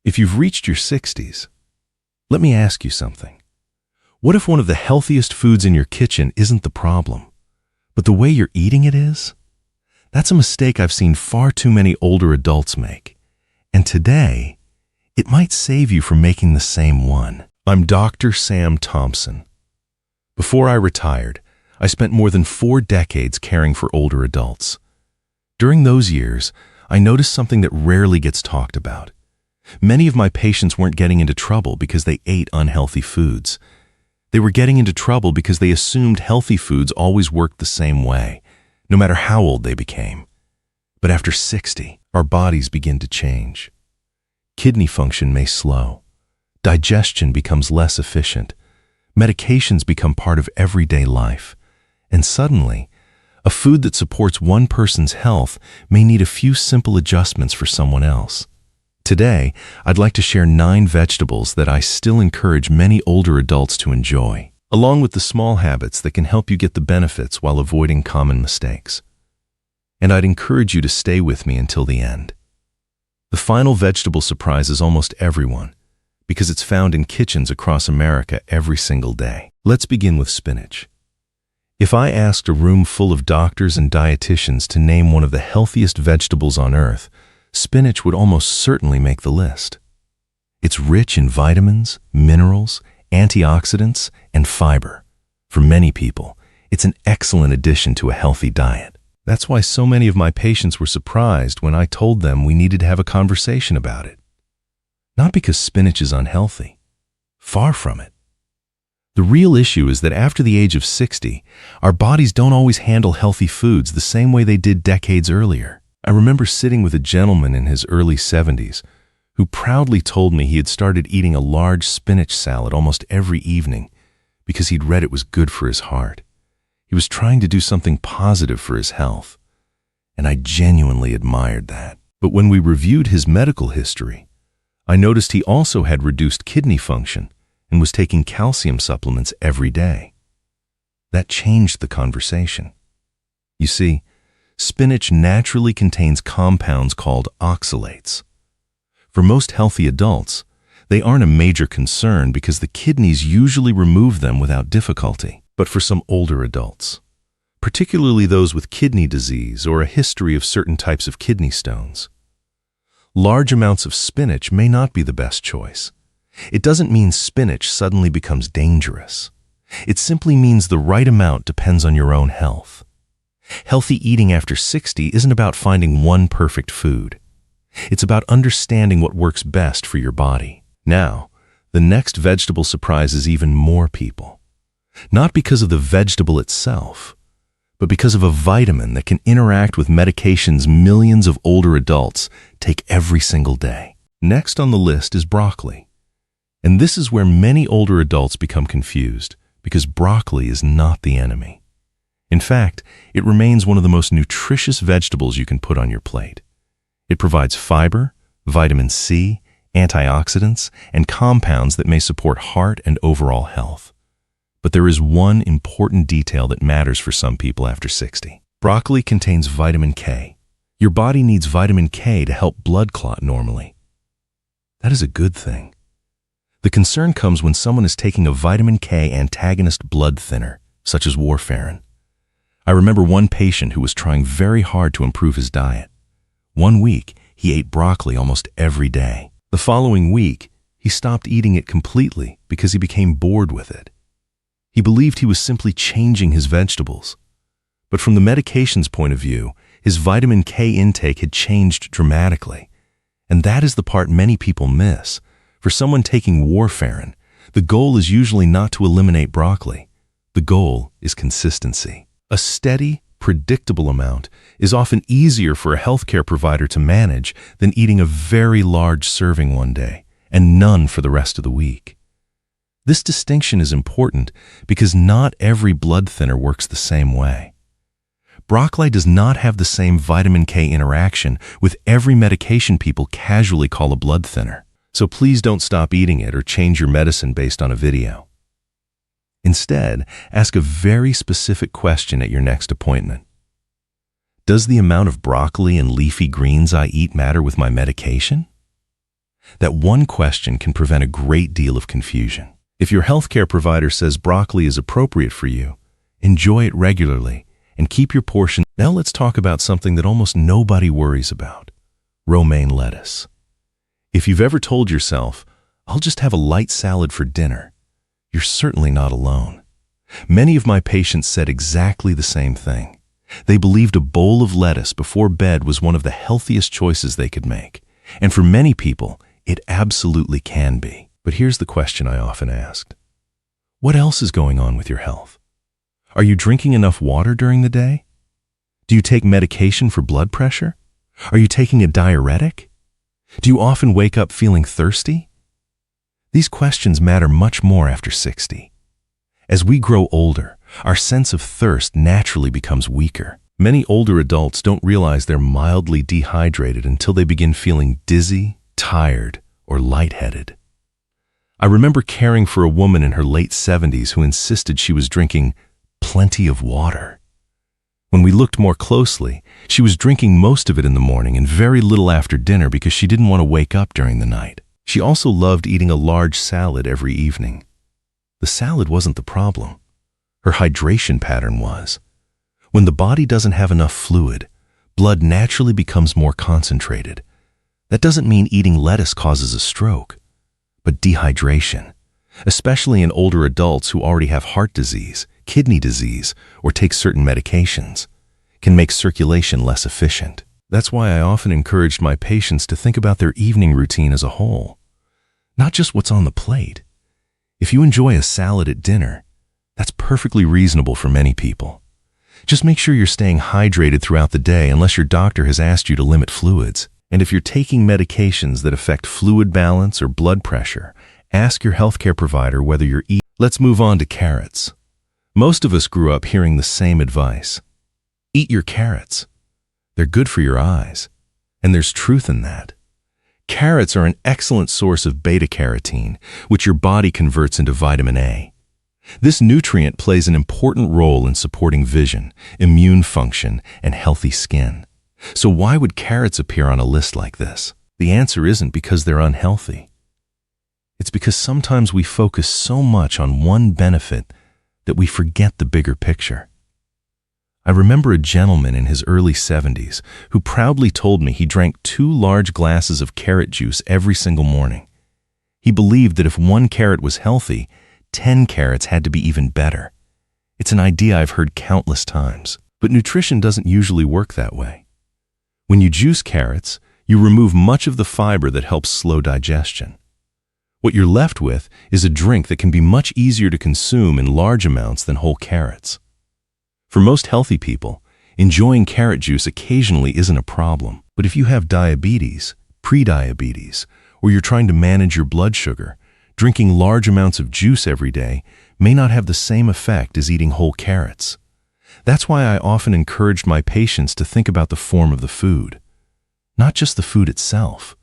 If you've reached your 60s, let me ask you something. What if one of the healthiest foods in your kitchen isn't the problem, but the way you're eating it is? That's a mistake I've seen far too many older adults make. And today, it might save you from making the same one. I'm Dr. Sam Thompson. Before I retired, I spent more than 4 decades caring for older adults. During those years, I noticed something that rarely gets talked about. Many of my patients weren't getting into trouble because they ate unhealthy foods. They were getting into trouble because they assumed healthy foods always worked the same way, no matter how old they became. But after 60, our bodies begin to change. Kidney function may slow. Digestion becomes less efficient. Medications become part of everyday life. And suddenly, a food that supports one person's health may need a few simple adjustments for someone else. Today, I'd like to share 9 vegetables that I still encourage many older adults to enjoy, along with the small habits that can help you get the benefits while avoiding common mistakes. And I'd encourage you to stay with me until the end. The final vegetable surprises almost everyone because it's found in kitchens across America every single day. Let's begin with spinach. If I asked a room full of doctors and dietitians to name one of the healthiest vegetables on earth, spinach would almost certainly make the list. It's rich in vitamins, minerals, antioxidants, and fiber. For many people, it's an excellent addition to a healthy diet. That's why so many of my patients were surprised when I told them we needed to have a conversation about it. Not because spinach is unhealthy. Far from it. The real issue is that after the age of 60, our bodies don't always handle healthy foods the same way they did decades earlier. I remember sitting with a gentleman in his early 70s who proudly told me he had started eating a large spinach salad almost every evening because he'd read it was good for his heart. He was trying to do something positive for his health, and I genuinely admired that. But when we reviewed his medical history, I noticed he also had reduced kidney function and was taking calcium supplements every day. That changed the conversation. You see, spinach naturally contains compounds called oxalates. For most healthy adults, they aren't a major concern because the kidneys usually remove them without difficulty. But for some older adults, particularly those with kidney disease or a history of certain types of kidney stones, large amounts of spinach may not be the best choice. It doesn't mean spinach suddenly becomes dangerous. It simply means the right amount depends on your own health. Healthy eating after 60 isn't about finding one perfect food. It's about understanding what works best for your body. Now, the next vegetable surprises even more people. Not because of the vegetable itself, but because of a vitamin that can interact with medications millions of older adults take every single day. Next on the list is broccoli. And this is where many older adults become confused because broccoli is not the enemy. In fact, it remains one of the most nutritious vegetables you can put on your plate. It provides fiber, vitamin C, antioxidants, and compounds that may support heart and overall health. But there is one important detail that matters for some people after 60. Broccoli contains vitamin K. Your body needs vitamin K to help blood clot normally. That is a good thing. The concern comes when someone is taking a vitamin K antagonist blood thinner, such as warfarin. I remember one patient who was trying very hard to improve his diet. One week, he ate broccoli almost every day. The following week, he stopped eating it completely because he became bored with it. He believed he was simply changing his vegetables. But from the medication's point of view, his vitamin K intake had changed dramatically. And that is the part many people miss. For someone taking warfarin, the goal is usually not to eliminate broccoli. The goal is consistency. A steady, predictable amount is often easier for a healthcare provider to manage than eating a very large serving one day and none for the rest of the week. This distinction is important because not every blood thinner works the same way. Broccoli does not have the same vitamin K interaction with every medication people casually call a blood thinner. So please don't stop eating it or change your medicine based on a video. Instead, ask a very specific question at your next appointment. Does the amount of broccoli and leafy greens I eat matter with my medication? That one question can prevent a great deal of confusion. If your healthcare provider says broccoli is appropriate for you, enjoy it regularly and keep your portion. Now let's talk about something that almost nobody worries about: romaine lettuce. If you've ever told yourself, "I'll just have a light salad for dinner," you're certainly not alone. Many of my patients said exactly the same thing. They believed a bowl of lettuce before bed was one of the healthiest choices they could make. And for many people, it absolutely can be. But here's the question I often asked: what else is going on with your health? Are you drinking enough water during the day? Do you take medication for blood pressure? Are you taking a diuretic? Do you often wake up feeling thirsty? These questions matter much more after 60. As we grow older, our sense of thirst naturally becomes weaker. Many older adults don't realize they're mildly dehydrated until they begin feeling dizzy, tired, or lightheaded. I remember caring for a woman in her late 70s who insisted she was drinking plenty of water. When we looked more closely, she was drinking most of it in the morning and very little after dinner because she didn't want to wake up during the night. She also loved eating a large salad every evening. The salad wasn't the problem. Her hydration pattern was. When the body doesn't have enough fluid, blood naturally becomes more concentrated. That doesn't mean eating lettuce causes a stroke, but dehydration, especially in older adults who already have heart disease, kidney disease, or take certain medications, can make circulation less efficient. That's why I often encouraged my patients to think about their evening routine as a whole, not just what's on the plate. If you enjoy a salad at dinner, that's perfectly reasonable for many people. Just make sure you're staying hydrated throughout the day unless your doctor has asked you to limit fluids. And if you're taking medications that affect fluid balance or blood pressure, ask your healthcare provider whether you're eating. Let's move on to carrots. Most of us grew up hearing the same advice: eat your carrots. They're good for your eyes. And there's truth in that. Carrots are an excellent source of beta-carotene, which your body converts into vitamin A. This nutrient plays an important role in supporting vision, immune function, and healthy skin. So why would carrots appear on a list like this? The answer isn't because they're unhealthy. It's because sometimes we focus so much on one benefit that we forget the bigger picture. I remember a gentleman in his early 70s who proudly told me he drank 2 large glasses of carrot juice every single morning. He believed that if 1 carrot was healthy, 10 carrots had to be even better. It's an idea I've heard countless times, but nutrition doesn't usually work that way. When you juice carrots, you remove much of the fiber that helps slow digestion. What you're left with is a drink that can be much easier to consume in large amounts than whole carrots. For most healthy people, enjoying carrot juice occasionally isn't a problem. But if you have diabetes, prediabetes, or you're trying to manage your blood sugar, drinking large amounts of juice every day may not have the same effect as eating whole carrots. That's why I often encouraged my patients to think about the form of the food, not just the food itself.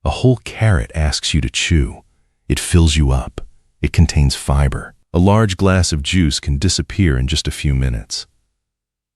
A whole carrot asks you to chew. It fills you up. It contains fiber. A large glass of juice can disappear in just a few minutes.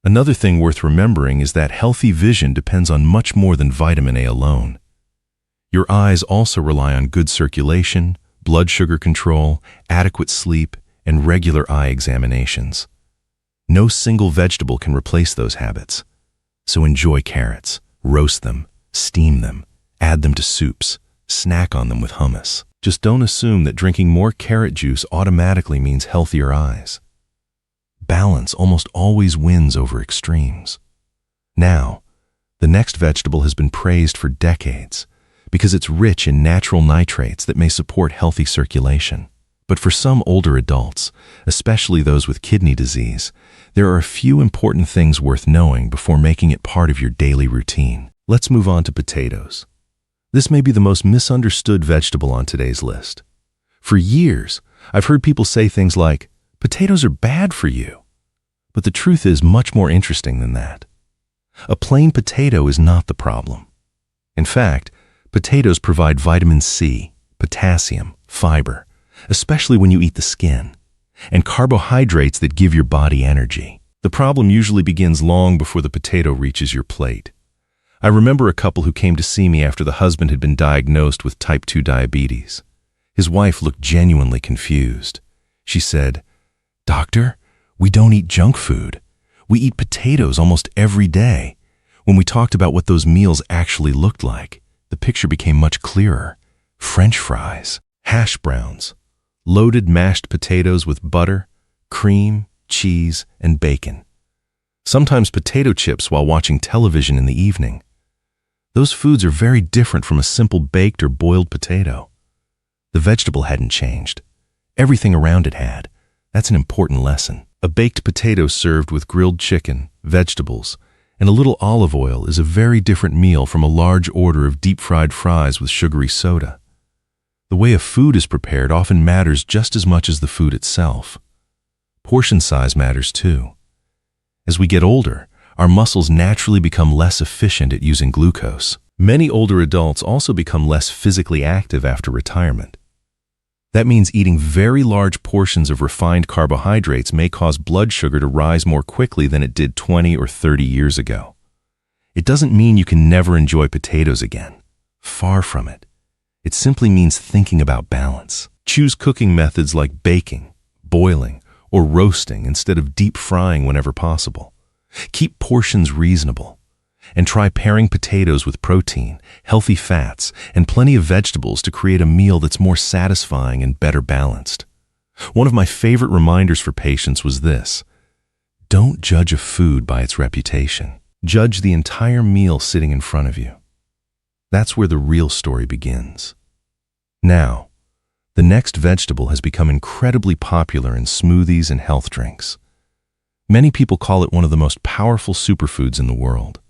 Another thing worth remembering is that healthy vision depends on much more than vitamin A alone. Your eyes also rely on good circulation, blood sugar control, adequate sleep, and regular eye examinations. No single vegetable can replace those habits. So enjoy carrots, roast them, steam them, add them to soups, snack on them with hummus. Just don't assume that drinking more carrot juice automatically means healthier eyes. Balance almost always wins over extremes. Now, the next vegetable has been praised for decades because it's rich in natural nitrates that may support healthy circulation. But for some older adults, especially those with kidney disease, there are a few important things worth knowing before making it part of your daily routine. Let's move on to potatoes. This may be the most misunderstood vegetable on today's list. For years, I've heard people say things like, "Potatoes are bad for you." But the truth is much more interesting than that. A plain potato is not the problem. In fact, potatoes provide vitamin C, potassium, fiber, especially when you eat the skin, and carbohydrates that give your body energy. The problem usually begins long before the potato reaches your plate. I remember a couple who came to see me after the husband had been diagnosed with type 2 diabetes. His wife looked genuinely confused. She said, "Doctor, we don't eat junk food. We eat potatoes almost every day." When we talked about what those meals actually looked like, the picture became much clearer. French fries, hash browns, loaded mashed potatoes with butter, cream, cheese, and bacon. Sometimes potato chips while watching television in the evening. Those foods are very different from a simple baked or boiled potato. The vegetable hadn't changed. Everything around it had. That's an important lesson. A baked potato served with grilled chicken, vegetables, and a little olive oil is a very different meal from a large order of deep-fried fries with sugary soda. The way a food is prepared often matters just as much as the food itself. Portion size matters too. As we get older, our muscles naturally become less efficient at using glucose. Many older adults also become less physically active after retirement. That means eating very large portions of refined carbohydrates may cause blood sugar to rise more quickly than it did 20 or 30 years ago. It doesn't mean you can never enjoy potatoes again. Far from it. It simply means thinking about balance. Choose cooking methods like baking, boiling, or roasting instead of deep frying whenever possible. Keep portions reasonable, and try pairing potatoes with protein, healthy fats, and plenty of vegetables to create a meal that's more satisfying and better balanced. One of my favorite reminders for patients was this: don't judge a food by its reputation. Judge the entire meal sitting in front of you. That's where the real story begins. Now, the next vegetable has become incredibly popular in smoothies and health drinks. Many people call it one of the most powerful superfoods in the world.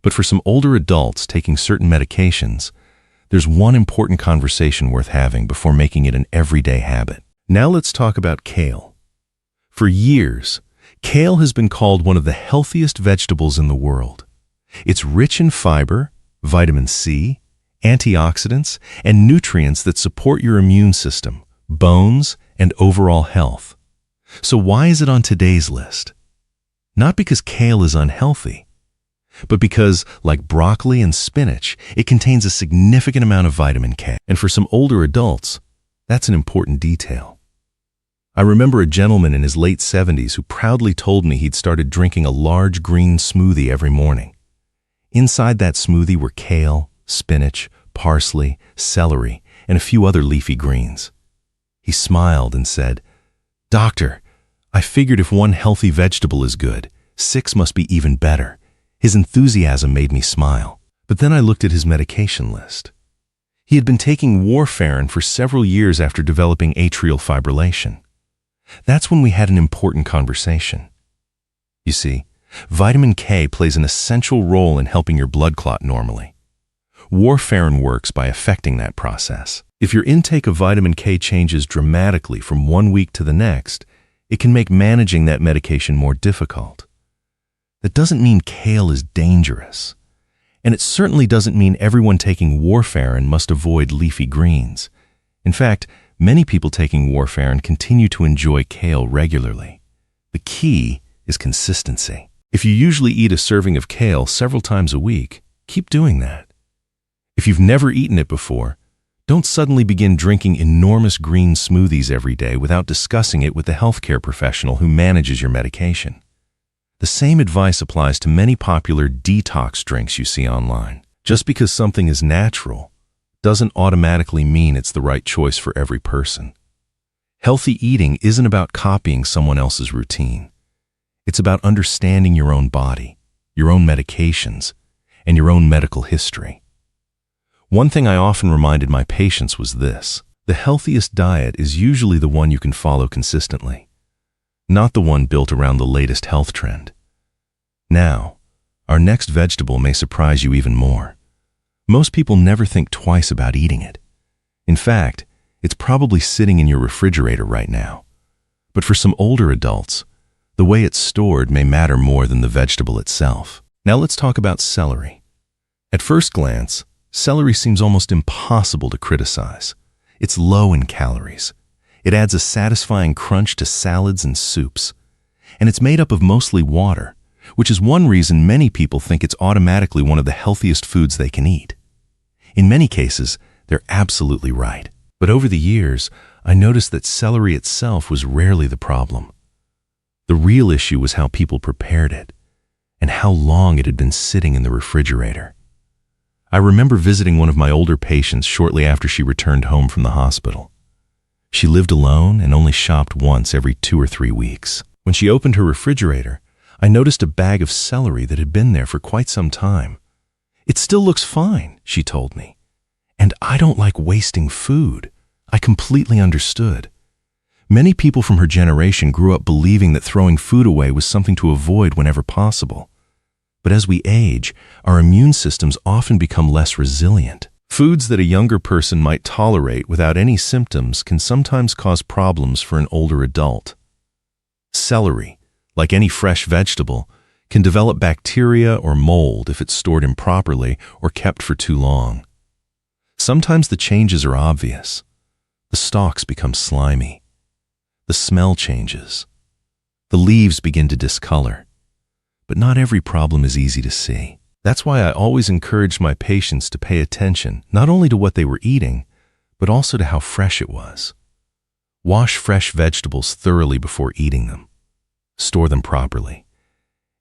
But for some older adults taking certain medications, there's one important conversation worth having before making it an everyday habit. Now let's talk about kale. For years, kale has been called one of the healthiest vegetables in the world. It's rich in fiber, vitamin C, antioxidants, and nutrients that support your immune system, bones, and overall health. So why is it on today's list? Not because kale is unhealthy, but because, like broccoli and spinach, it contains a significant amount of vitamin K. And for some older adults, that's an important detail. I remember a gentleman in his late 70s who proudly told me he'd started drinking a large green smoothie every morning. Inside that smoothie were kale, spinach, parsley, celery, and a few other leafy greens. He smiled and said, "Doctor, I figured if one healthy vegetable is good, 6 must be even better." His enthusiasm made me smile. But then I looked at his medication list. He had been taking warfarin for several years after developing atrial fibrillation. That's when we had an important conversation. You see, vitamin K plays an essential role in helping your blood clot normally. Warfarin works by affecting that process. If your intake of vitamin K changes dramatically from one week to the next, it can make managing that medication more difficult. That doesn't mean kale is dangerous. And it certainly doesn't mean everyone taking warfarin must avoid leafy greens. In fact, many people taking warfarin continue to enjoy kale regularly. The key is consistency. If you usually eat a serving of kale several times a week, keep doing that. If you've never eaten it before, don't suddenly begin drinking enormous green smoothies every day without discussing it with the healthcare professional who manages your medication. The same advice applies to many popular detox drinks you see online. Just because something is natural doesn't automatically mean it's the right choice for every person. Healthy eating isn't about copying someone else's routine. It's about understanding your own body, your own medications, and your own medical history. One thing I often reminded my patients was this: the healthiest diet is usually the one you can follow consistently, not the one built around the latest health trend. Now, our next vegetable may surprise you even more. Most people never think twice about eating it. In fact, it's probably sitting in your refrigerator right now. But for some older adults, the way it's stored may matter more than the vegetable itself. Now let's talk about celery. At first glance, celery seems almost impossible to criticize. It's low in calories. It adds a satisfying crunch to salads and soups. And it's made up of mostly water, which is one reason many people think it's automatically one of the healthiest foods they can eat. In many cases, they're absolutely right. But over the years, I noticed that celery itself was rarely the problem. The real issue was how people prepared it and how long it had been sitting in the refrigerator. I remember visiting one of my older patients shortly after she returned home from the hospital. She lived alone and only shopped once every 2 or 3 weeks. When she opened her refrigerator, I noticed a bag of celery that had been there for quite some time. "It still looks fine," she told me. "And I don't like wasting food." I completely understood. Many people from her generation grew up believing that throwing food away was something to avoid whenever possible. But as we age, our immune systems often become less resilient. Foods that a younger person might tolerate without any symptoms can sometimes cause problems for an older adult. Celery, like any fresh vegetable, can develop bacteria or mold if it's stored improperly or kept for too long. Sometimes the changes are obvious. The stalks become slimy. The smell changes. The leaves begin to discolor. But not every problem is easy to see. That's why I always encourage my patients to pay attention not only to what they were eating, but also to how fresh it was. Wash fresh vegetables thoroughly before eating them. Store them properly.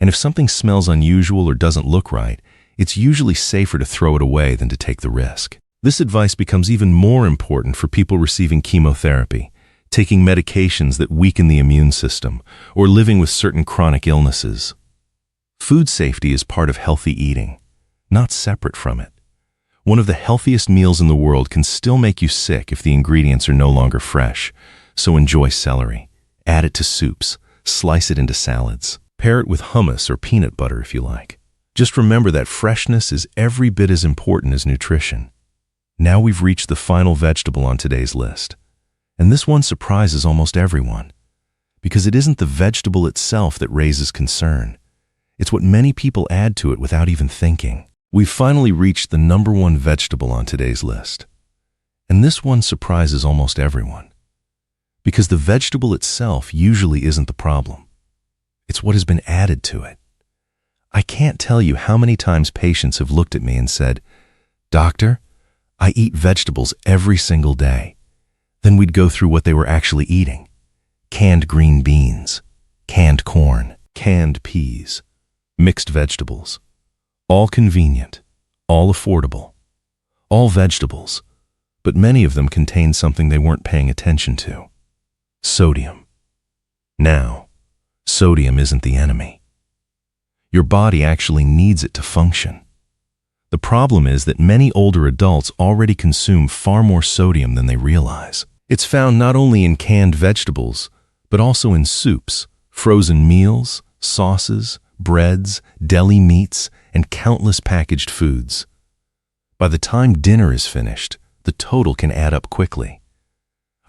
And if something smells unusual or doesn't look right, it's usually safer to throw it away than to take the risk. This advice becomes even more important for people receiving chemotherapy, taking medications that weaken the immune system, or living with certain chronic illnesses. Food safety is part of healthy eating, not separate from it. One of the healthiest meals in the world can still make you sick if the ingredients are no longer fresh, so enjoy celery. Add it to soups, slice it into salads. Pair it with hummus or peanut butter if you like. Just remember that freshness is every bit as important as nutrition. Now we've reached the final vegetable on today's list. And this one surprises almost everyone, because it isn't the vegetable itself that raises concern. It's what many people add to it without even thinking. We've finally reached the #1 vegetable on today's list. And this one surprises almost everyone, because the vegetable itself usually isn't the problem. It's what has been added to it. I can't tell you how many times patients have looked at me and said, "Doctor, I eat vegetables every single day." Then we'd go through what they were actually eating. Canned green beans, canned corn, canned peas, mixed vegetables. All convenient, all affordable, all vegetables, but many of them contain something they weren't paying attention to: sodium. Now, sodium isn't the enemy. Your body actually needs it to function. The problem is that many older adults already consume far more sodium than they realize. It's found not only in canned vegetables, but also in soups, frozen meals, sauces, breads, deli meats, and countless packaged foods. By the time dinner is finished, the total can add up quickly.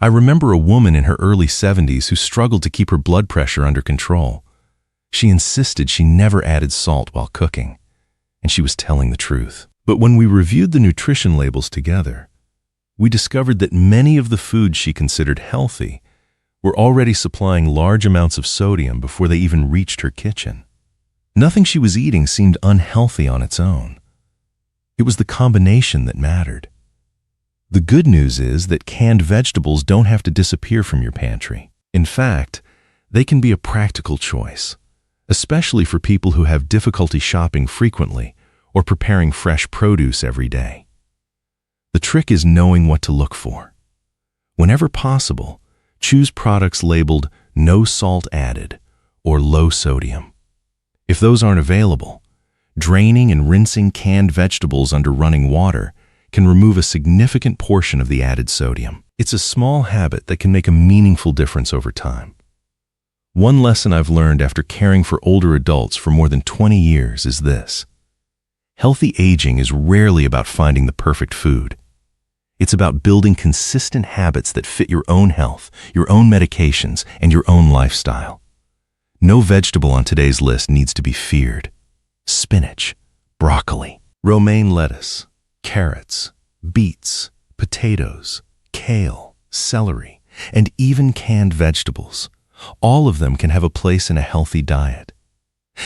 I remember a woman in her early 70s who struggled to keep her blood pressure under control. She insisted she never added salt while cooking, and she was telling the truth. But when we reviewed the nutrition labels together, we discovered that many of the foods she considered healthy were already supplying large amounts of sodium before they even reached her kitchen. Nothing she was eating seemed unhealthy on its own. It was the combination that mattered. The good news is that canned vegetables don't have to disappear from your pantry. In fact, they can be a practical choice, especially for people who have difficulty shopping frequently or preparing fresh produce every day. The trick is knowing what to look for. Whenever possible, choose products labeled "no salt added" or "low sodium." If those aren't available, draining and rinsing canned vegetables under running water can remove a significant portion of the added sodium. It's a small habit that can make a meaningful difference over time. One lesson I've learned after caring for older adults for more than 20 years is this: healthy aging is rarely about finding the perfect food. It's about building consistent habits that fit your own health, your own medications, and your own lifestyle. No vegetable on today's list needs to be feared. Spinach, broccoli, romaine lettuce, carrots, beets, potatoes, kale, celery, and even canned vegetables. All of them can have a place in a healthy diet.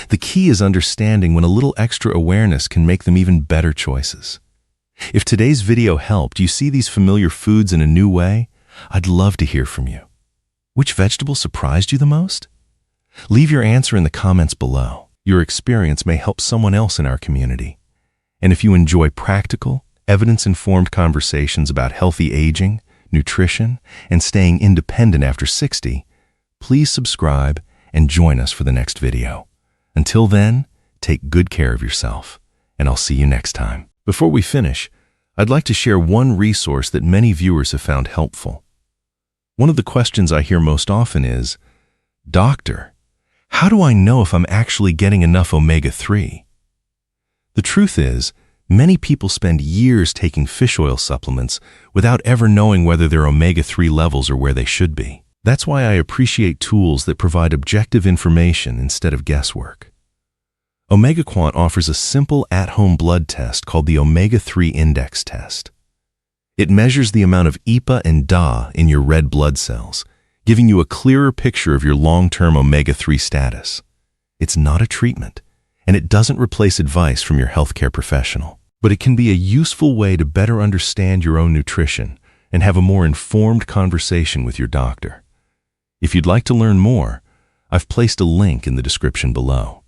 The key is understanding when a little extra awareness can make them even better choices. If today's video helped you see these familiar foods in a new way, I'd love to hear from you. Which vegetable surprised you the most? Leave your answer in the comments below. Your experience may help someone else in our community. And if you enjoy practical, evidence-informed conversations about healthy aging, nutrition, and staying independent after 60, please subscribe and join us for the next video. Until then, take good care of yourself, and I'll see you next time. Before we finish, I'd like to share one resource that many viewers have found helpful. One of the questions I hear most often is, "Doctor, how do I know if I'm actually getting enough omega-3? The truth is, many people spend years taking fish oil supplements without ever knowing whether their omega-3 levels are where they should be. That's why I appreciate tools that provide objective information instead of guesswork. OmegaQuant offers a simple at-home blood test called the Omega-3 Index Test. It measures the amount of EPA and DA in your red blood cells, giving you a clearer picture of your long-term omega-3 status. It's not a treatment, and it doesn't replace advice from your healthcare professional. But it can be a useful way to better understand your own nutrition and have a more informed conversation with your doctor. If you'd like to learn more, I've placed a link in the description below.